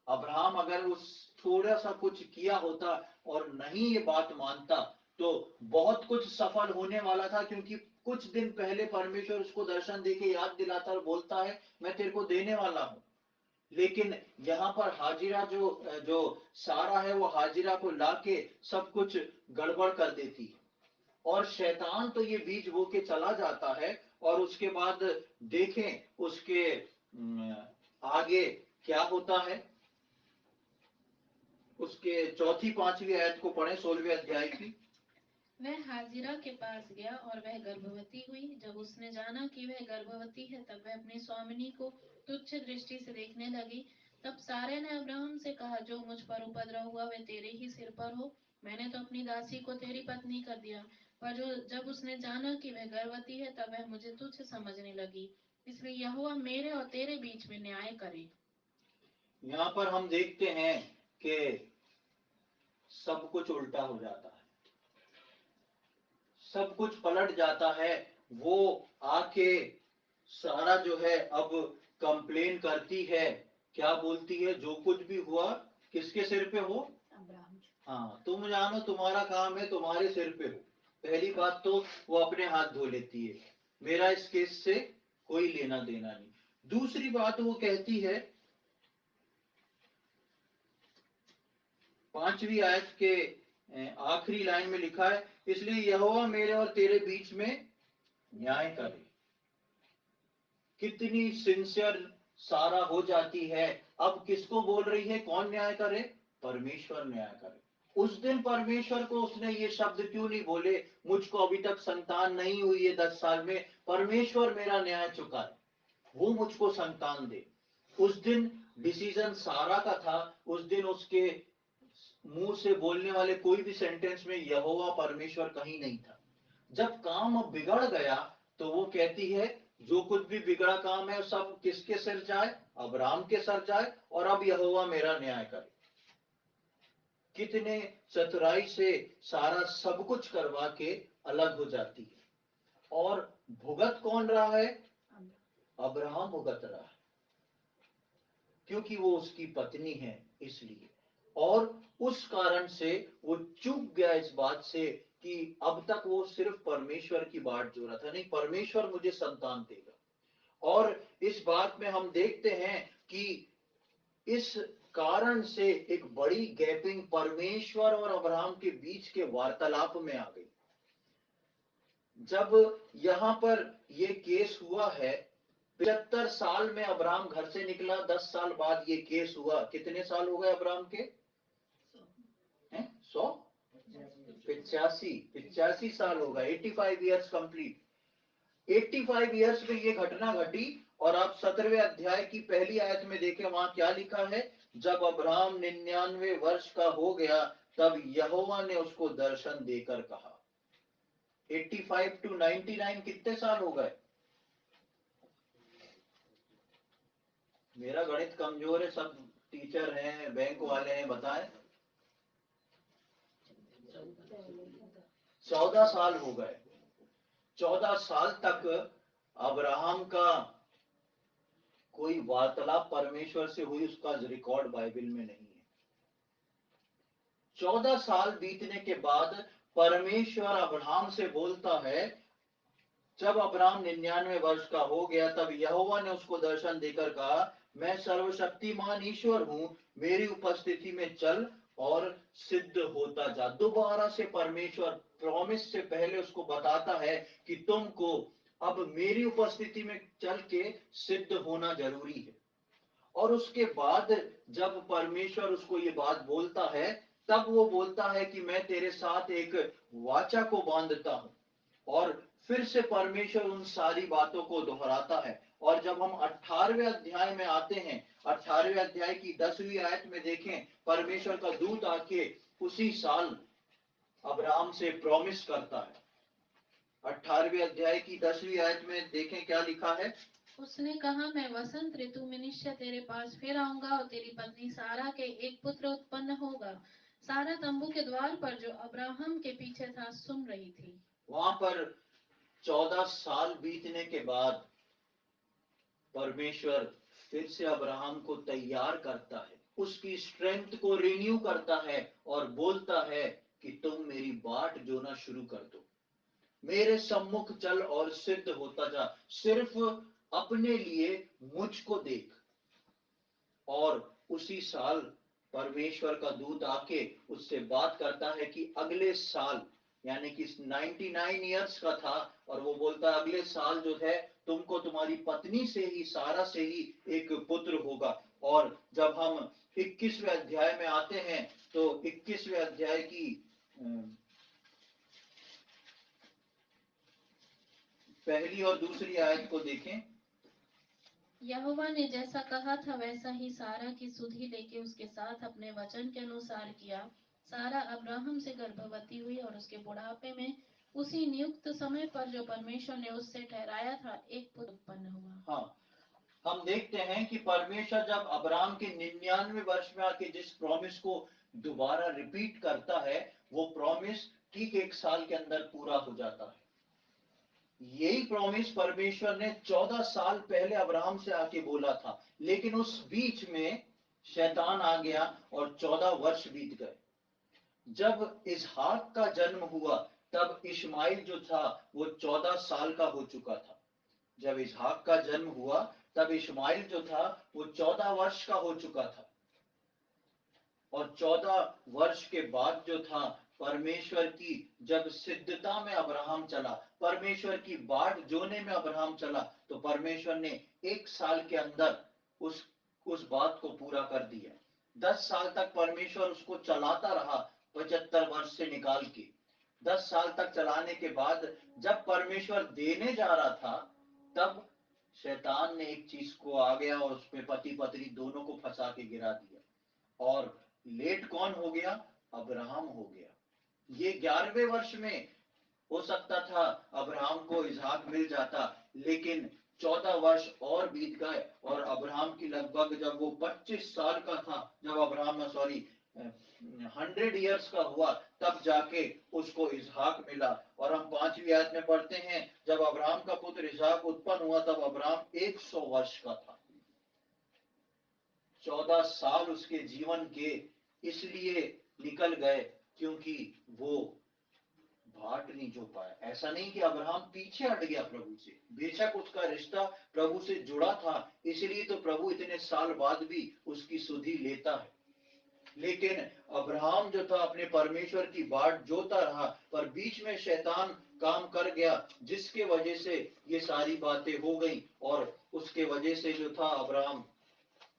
अब्राहम अगर उस थोड़ा सा कुछ किया होता और नहीं ये बात मानता, तो बहुत कुछ सफल होने वाला था। क्योंकि कुछ दिन पहले परमेश्वर उसको दर्शन देके याद दिलाता और बोलता है, मैं तेरे को देने वाला हूं। लेकिन यहाँ पर हाजिरा जो जो सारा है, वो हाजिरा को लाके सब कुछ गड़बड़ कर देती है। और शैतान तो ये बीज बो के चला जाता है। और उसके बाद देखें उसके आगे क्या होता है। उसके 4-5वीं आयत को पढ़ें, 16वें अध्याय की। वह हाजिरा के पास गया और वह गर्भवती हुई। जब उसने जाना कि वह गर्भवती है, तब वह अपनी स्वामिनी को तुच्छ दृष्टि से देखने लगी। तब सारे ने अब्राहम से कहा, जो मुझ पर उपद्रव हुआ वह तेरे ही सिर पर हो, मैंने तो अपनी दासी को तेरी पत्नी कर दिया। पर जब उसने जाना कि वह गर्भवती है, तब वह मुझे तुच्छ समझने लगी। इसलिए यहोवा मेरे और तेरे बीच में न्याय करे। यहाँ पर हम देखते हैं कि सब कुछ उल्टा हो जाता है, सब कुछ पलट जाता है। वो आके सारा जो है अब कंप्लेन करती है, क्या बोलती है, जो कुछ भी हुआ किसके सिर पे हो, हाँ तुम जानो, तुम्हारा काम है, तुम्हारे सिर पे हो। पहली बात तो वो अपने हाथ धो लेती है, मेरा इस केस से कोई लेना देना नहीं। दूसरी बात वो कहती है 5वीं आयत के आखिरी लाइन में लिखा है, इसलिए यहोवा मेरे और तेरे बीच में न्याय करे। कितनी सिंसियर सारा हो जाती है। अब किसको बोल रही है, कौन न्याय करे, परमेश्वर न्याय करे। उस दिन परमेश्वर को उसने ये शब्द क्यों नहीं बोले, मुझको अभी तक संतान नहीं हुई है 10 साल में, परमेश्वर मेरा न्याय चुकाए, वो मुझको संतान दे। उस दिन डिसीजन सारा का था, उस दिन उसके मुंह से बोलने वाले कोई भी सेंटेंस में यहोवा परमेश्वर कहीं नहीं था। जब काम अब बिगड़ गया तो वो कहती है जो कुछ भी बिगड़ा काम है सब किसके सिर जाए, अब्राहम के सर जाए, और अब यहोवा मेरा न्याय करे। कितने चतुराई से सारा सब कुछ करवा के अलग हो जाती है। और भुगत कौन रहा है, अब्राहम भुगत रहा है, क्योंकि वो उसकी पत्नी है इसलिए। और उस कारण से वो चूक गया इस बात से कि अब तक वो सिर्फ परमेश्वर की बाट जो रहा था, नहीं परमेश्वर मुझे संतान देगा। और इस बात में हम देखते हैं कि इस कारण से एक बड़ी गैपिंग परमेश्वर और अब्राहम के बीच के वार्तालाप में आ गई। जब यहां पर ये केस हुआ है, 75 साल में अब्राहम घर से निकला, 10 साल बाद ये केस हुआ। कितने साल हो गए अब्राहम के, 100, 85 साल हो गए, 85 ईयर्स कंप्लीट। 85 ईयर्स में ये घटना घटी। और आप 17वें अध्याय की पहली आयत में देखें, वहां क्या लिखा है, जब अब्राहम 99 वर्ष का हो गया तब यहोवा ने उसको दर्शन देकर कहा। 85 to 99 कितने साल हो गए, मेरा गणित कमजोर है, सब टीचर हैं, बैंक वाले हैं, बताएं। 14 साल हो गए। 14 साल तक अब्राहम का कोई वार्तालाप परमेश्वर से हुई, उसका रिकॉर्ड बाइबल में नहीं है। 14 साल बीतने के बाद परमेश्वर अब्राहम से बोलता है, जब अब्राहम 99 वर्ष का हो गया तब यहोवा ने उसको दर्शन देकर कहा, मैं सर्वशक्तिमान ईश्वर हूं, मेरी उपस्थिति में चल और सिद्ध होता जा। दोबारा से परमेश्वर प्रॉमिस से पहले उसको बताता है कि तुमको अब मेरी उपस्थिति में चल के सिद्ध होना जरूरी है। और उसके बाद जब परमेश्वर उसको ये बात बोलता है, तब वो बोलता है कि मैं तेरे साथ एक वाचा को बांधता हूं। और फिर से परमेश्वर उन सारी बातों को दोहराता है। और जब हम 18वें अध्याय में आते हैं, 18वें अध्याय की 10वीं आयत में देखें, परमेश्वर का दूत आके उसी साल अब्राहम से प्रॉमिस करता है। 18वें अध्याय की 10वीं आयत में देखें क्या लिखा है। उसने कहा, मैं वसंत ऋतु में निश्चय तेरे पास फिर आऊंगा और तेरी पत्नी सारा के एक पुत्र उत्पन्न होगा। सारा तंबू के द्वार पर जो अब्राहम के पीछे था सुन रही थी। वहां पर 14 साल बीतने के बाद परमेश्वर फिर से अब्राहम को तैयार करता है, उसकी स्ट्रेंथ को रिन्यू करता है और बोलता है कि तुम मेरी बाट जोना शुरू कर दो, मेरे सम्मुख चल और सिद्ध होता जा, सिर्फ अपने लिए मुझको देख। और उसी साल परमेश्वर का दूत आके उससे बात करता है कि अगले साल, यानी कि 99 ईयर्स का था, और वो बोलता है अगले साल जो है तुमको तुम्हारी पत्नी से ही, सारा से ही एक पुत्र होगा। और जब हम 21वें अध्याय में आते हैं तो 21वें अध्याय की पहली और दूसरी आयत को देखें। यहोवा ने जैसा कहा था वैसा ही सारा की सुधि लेके उसके साथ अपने वचन के अनुसार किया। सारा अब्राहम से गर्भवती हुई और उसके बुढ़ापे में उसी नियुक्त समय पर जो परमेश्वर ने उससे ठहराया था एक पुत्र उत्पन्न हुआ। हाँ, हम देखते हैं कि परमेश्वर जब अब्राहम के 99 वर्ष में आके जिस प्रॉमिस को दोबारा रिपीट करता है, वो प्रॉमिस ठीक 1 साल के अंदर पूरा हो जाता है। यही प्रॉमिस परमेश्वर ने 14 साल पहले अब्राहम से आके बोला था, लेकिन उस बीच में शैतान आ गया और 14 वर्ष बीत गए। जब इसहाक का जन्म हुआ तब इश्माइल जो था वो 14 साल का हो चुका था। जब इसहाक का जन्म हुआ तब इश्माइल जो था वो 14 वर्ष का हो चुका था। और 14 वर्ष के बाद जो था, परमेश्वर की जब सिद्धता में अब्राहम चला, परमेश्वर की बाट जोने में अब्राहम चला, तो परमेश्वर ने 1 साल के अंदर उस बात को पूरा कर दिया। 10 साल तक परमेश्वर उसको चलाता रहा, 75 वर्ष से निकाल के 10 साल तक चलाने के बाद जब परमेश्वर देने जा रहा था, तब शैतान ने एक चीज को आ गया और उसमें पति पत्नी दोनों को फंसा के गिरा दिया। और लेट कौन हो गया? अब्राहम हो गया। ये 11वें वर्ष में हो सकता था अब्राहम को इसहाक मिल जाता, लेकिन 14 वर्ष और बीत गए और अब्राहम की लगभग जब वो 25 साल का था, जब अब्राहम 100 ईयर्स का हुआ, तब जाके उसको इसहाक मिला। और हम 5वीं आयत में पढ़ते हैं, जब अब्राहम का पुत्र इसहाक उत्पन्न हुआ तब अब्राहम 100 वर्ष का था। 14 साल उसके जीवन के इसलिए निकल गए क्योंकि वो बाट नहीं जो पाया। ऐसा नहीं कि अब्राहम पीछे हट गया प्रभु से, बेशक उसका रिश्ता प्रभु से जुड़ा था, इसलिए तो प्रभु इतने साल बाद भी उसकी सुधि लेता है। लेकिन अब्राहम जो था अपने परमेश्वर की बाट जोता रहा, पर बीच में शैतान काम कर गया, जिसके वजह से ये सारी बातें हो गई और उसके वजह से जो था अब्राहम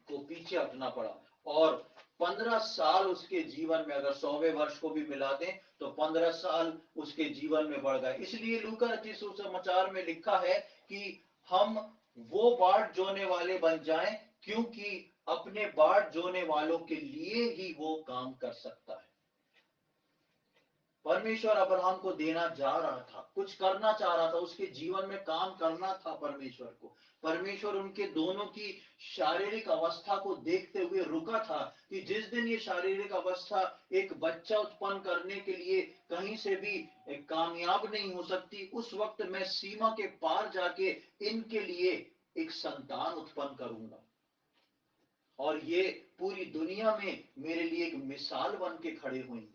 को पीछे हटना पड़ा। और 15 साल उसके जीवन में, अगर 100वें वर्ष को भी मिला दें तो 15 साल उसके जीवन में बढ़ गए। इसलिए लूका रचित सुसमाचार में लिखा है कि हम वो बाट जोने वाले बन जाएं, क्योंकि अपने बाट जोने वालों के लिए ही वो काम कर सकता है। परमेश्वर अब्राहम को देना जा रहा था, कुछ करना चाह रहा था, उसके जीवन में काम करना था परमेश्वर को। परमेश्वर उनके दोनों की शारीरिक अवस्था को देखते हुए रुका था कि जिस दिन ये शारीरिक अवस्था एक बच्चा उत्पन्न करने के लिए कहीं से भी कामयाब नहीं हो सकती, उस वक्त मैं सीमा के पार जाके इनके लिए एक संतान उत्पन्न करूंगा और ये पूरी दुनिया में मेरे लिए एक मिसाल बन के खड़े होंगे।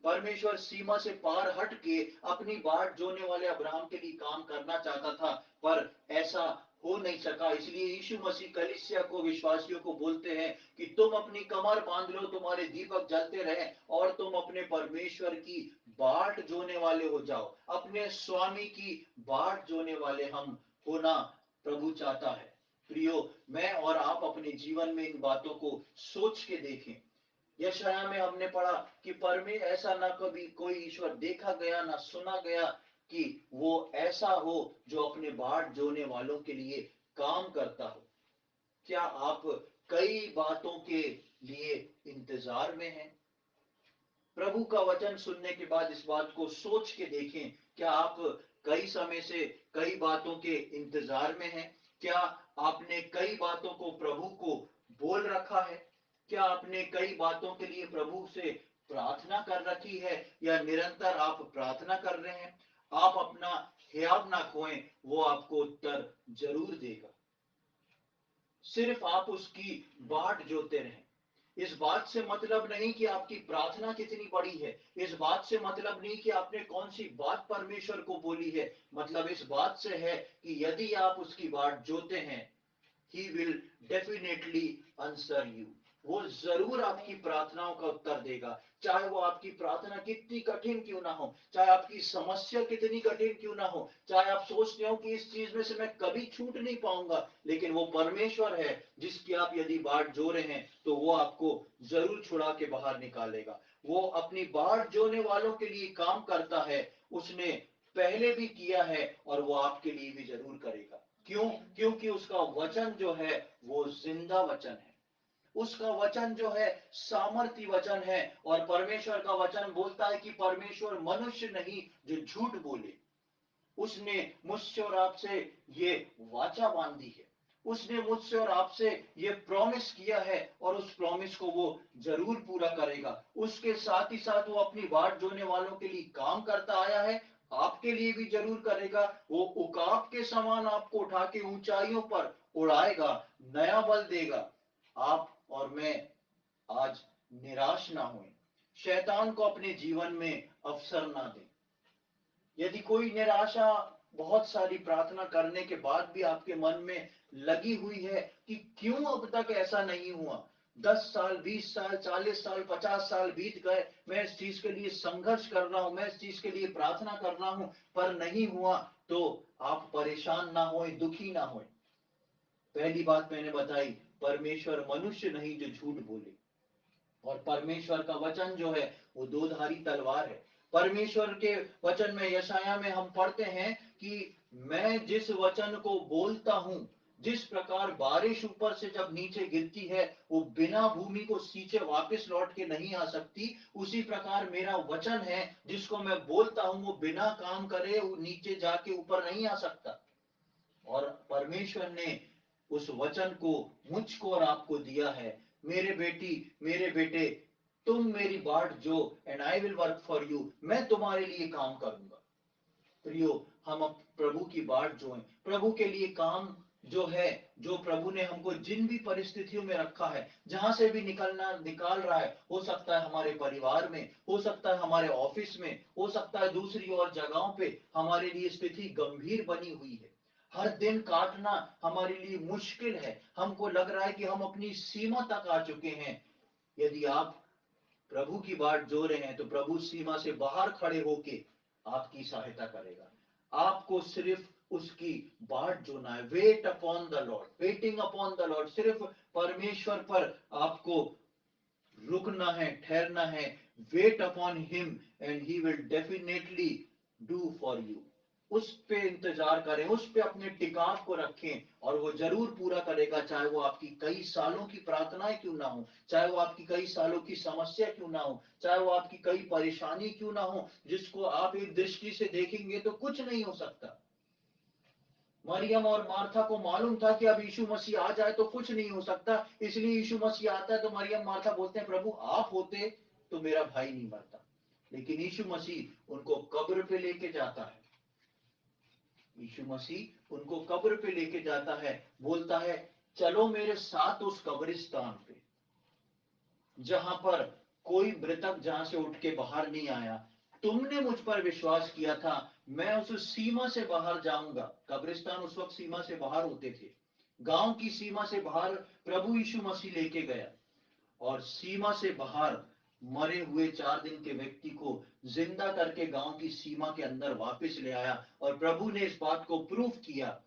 परमेश्वर सीमा से पार हट के अपनी बाट जोने वाले अब्राहम के लिए काम करना चाहता था, पर ऐसा हो नहीं सका। इसलिए यीशु मसीह कलीसिया को, विश्वासियों को बोलते हैं कि तुम अपनी कमर बांध लो, तुम्हारे दीपक जलते रहे और तुम अपने परमेश्वर की बाट जोने वाले हो जाओ। अपने स्वामी की बाट जोने वाले हम होना प्रभु चाहता है। प्रियो, मैं और आप अपने जीवन में इन बातों को सोच के देखें। यशाया में हमने पढ़ा कि ऐसा ना कभी कोई ईश्वर देखा गया, ना सुना गया कि वो ऐसा हो जो अपने बाट जोने वालों के लिए काम करता हो। क्या आप कई बातों के लिए इंतजार में हैं? प्रभु का वचन सुनने के बाद इस बात को सोच के देखें, क्या आप कई समय से कई बातों के इंतजार में हैं? क्या आपने कई बातों को प्रभु को बोल रखा है? क्या आपने कई बातों के लिए प्रभु से प्रार्थना कर रखी है, या निरंतर आप प्रार्थना कर रहे हैं? आप अपना हियाव ना खोएं, वो आपको उत्तर जरूर देगा। सिर्फ आप उसकी बाट जोते रहें। इस बात से मतलब नहीं कि आपकी प्रार्थना कितनी बड़ी है, इस बात से मतलब नहीं कि आपने कौन सी बात परमेश्वर को बोली है। मतलब इस बात से है कि यदि आप उसकी बाट जोते हैं, He will definitely answer you. वो जरूर आपकी प्रार्थनाओं का उत्तर देगा, चाहे वो आपकी प्रार्थना कितनी कठिन क्यों ना हो, चाहे आपकी समस्या कितनी कठिन क्यों ना हो, चाहे आप सोचते हो कि इस चीज में से मैं कभी छूट नहीं पाऊंगा, लेकिन वो परमेश्वर है जिसकी आप यदि बाट जो रहे हैं तो वो आपको जरूर छुड़ा के बाहर निकालेगा। वो अपनी बाट जोने वालों के लिए काम करता है, उसने पहले भी किया है और वो आपके लिए भी जरूर करेगा। क्यों? क्योंकि उसका वचन जो है वो जिंदा वचन है, उसका वचन जो है सामर्थी वचन है। और परमेश्वर का वचन बोलता है कि परमेश्वर मनुष्य नहीं जो झूठ बोले। उसने मुझसे और आपसे ये वाचा बांधी है। उसने मुझसे और आपसे ये प्रॉमिस किया है और उस प्रॉमिस को वो जरूर पूरा करेगा। उसके साथ ही साथ वो अपनी बाट जोने वालों के लिए काम करता आया है, आपके लिए भी जरूर करेगा। वो उकाब के समान आपको उठा के ऊंचाइयों पर उड़ाएगा, नया बल देगा। आप और मैं आज निराश ना हों, शैतान को अपने जीवन में अवसर ना दें। यदि कोई निराशा बहुत सारी प्रार्थना करने के बाद भी आपके मन में लगी हुई है कि क्यों अब तक ऐसा नहीं हुआ, 10 साल 20 साल 40 साल 50 साल बीत गए, मैं इस चीज के लिए संघर्ष कर रहा हूं, मैं इस चीज के लिए प्रार्थना कर रहा हूं, पर नहीं हुआ, तो आप परेशान ना होए, दुखी ना होए। पहली बात मैंने बताई, परमेश्वर मनुष्य नहीं जो झूठ बोले, और परमेश्वर का वचन जो है वो दोधारी तलवार है। परमेश्वर के वचन में यशाया में हम पढ़ते हैं कि मैं जिस वचन को बोलता हूं, जिस प्रकार बारिश ऊपर से जब नीचे गिरती है वो बिना भूमि को सींचे वापस लौट के नहीं आ सकती, उसी प्रकार मेरा वचन है जिसको मैं बोलता हूं वो बिना काम करे वो नीचे जाके ऊपर नहीं आ सकता। और परमेश्वर ने उस वचन को मुझको और आपको दिया है, मेरे बेटी मेरे बेटे, तुम मेरी बाट जो, and I will work for you, मैं तुम्हारे लिए काम करूंगा। प्रियो, हम अब प्रभु की बाट जो है, प्रभु के लिए काम जो है, जो प्रभु ने हमको जिन भी परिस्थितियों में रखा है, जहां से भी निकाल रहा है, हो सकता है हमारे परिवार में, हो सकता है हमारे ऑफिस में, हो सकता है दूसरी और जगहों पे हमारे लिए स्थिति गंभीर बनी हुई है। हर दिन काटना हमारे लिए मुश्किल है, हमको लग रहा है कि हम अपनी सीमा तक आ चुके हैं। यदि आप प्रभु की बाट जो रहे हैं तो प्रभु सीमा से बाहर खड़े होके आपकी सहायता करेगा। आपको सिर्फ उसकी बाट जोना है। Weight upon the Lord, waiting upon the Lord, सिर्फ परमेश्वर पर आपको रुकना है, ठहरना है। Weight upon him and he will definitely do for you. उस पे इंतजार करें, उस पे अपने टिकाव को रखें और वो जरूर पूरा करेगा, चाहे वो आपकी कई सालों की प्रार्थनाएं क्यों ना हो, चाहे वो आपकी कई सालों की समस्या क्यों ना हो, चाहे वो आपकी कई परेशानी क्यों ना हो, जिसको आप एक दृष्टि से देखेंगे तो कुछ नहीं हो सकता। मरियम और मार्था को मालूम था कि अब यीशु मसीह आ जाए तो कुछ नहीं हो सकता, इसलिए यीशु मसीह आता है तो मरियम मार्था बोलते हैं, प्रभु आप होते तो मेरा भाई नहीं मरता। लेकिन यीशु मसीह उनको कब्र पे लेके जाता है, यीशु मसीह उनको कब्र पे लेके जाता है, बोलता है चलो मेरे साथ उस कब्रिस्तान पे जहां पर कोई मृतक जहां से उठ के बाहर नहीं आया। तुमने मुझ पर विश्वास किया था, मैं उस सीमा से बाहर जाऊंगा। कब्रिस्तान उस वक्त सीमा से बाहर होते थे, गांव की सीमा से बाहर प्रभु यीशु मसीह लेके गया और सीमा से बाहर मरे हुए 4 दिन के व्यक्ति को जिंदा करके गांव की सीमा के अंदर वापस ले आया। और प्रभु ने इस बात को प्रूव किया,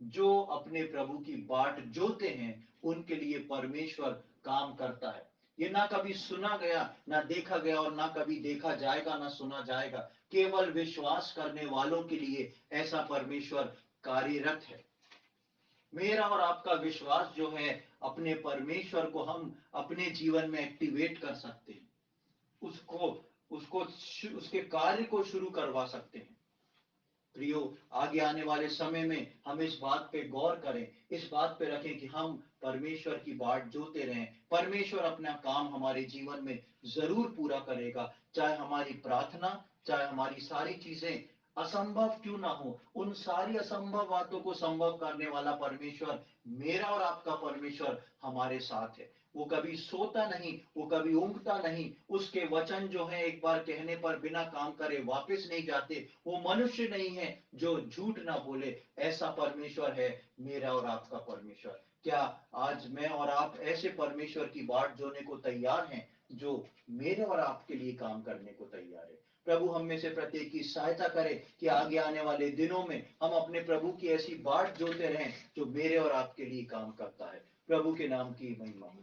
जो अपने प्रभु की बाट जोते हैं उनके लिए परमेश्वर काम करता है। ये ना कभी सुना गया, ना देखा गया, और ना कभी देखा जाएगा, ना सुना जाएगा। केवल विश्वास करने वालों के लिए ऐसा परमेश्वर कार्यरत है। मेरा और आपका विश्वास जो है, अपने परमेश्वर को हम अपने जीवन में एक्टिवेट कर सकते हैं, उसको उसको उसके कार्य को शुरू करवा सकते हैं। प्रियो, आगे आने वाले समय में हम इस बात पे गौर करें, इस बात पे रखें कि हम परमेश्वर की बाट जोते रहें। परमेश्वर अपना काम हमारे जीवन में जरूर पूरा करेगा, चाहे हमारी प्रार्थना, चाहे हमारी सारी चीजें असंभव क्यों ना हो, उन सारी असंभव बातों को संभव करने वाला परमेश्वर, मेरा और आपका परमेश्वर हमारे साथ है। वो कभी सोता नहीं, वो कभी ऊँघता नहीं, उसके वचन जो है एक बार कहने पर बिना काम करे वापस नहीं जाते। वो मनुष्य नहीं है जो झूठ ना बोले, ऐसा परमेश्वर है मेरा और आपका परमेश्वर। क्या आज मैं और आप ऐसे परमेश्वर की बाट जोने को तैयार हैं जो मेरे और आपके लिए काम करने को तैयार है? प्रभु हम में से प्रत्येक की सहायता करे कि आगे आने वाले दिनों में हम अपने प्रभु की ऐसी बाट जोते रहें जो मेरे और आपके लिए काम करता है। प्रभु के नाम की महिमा हो।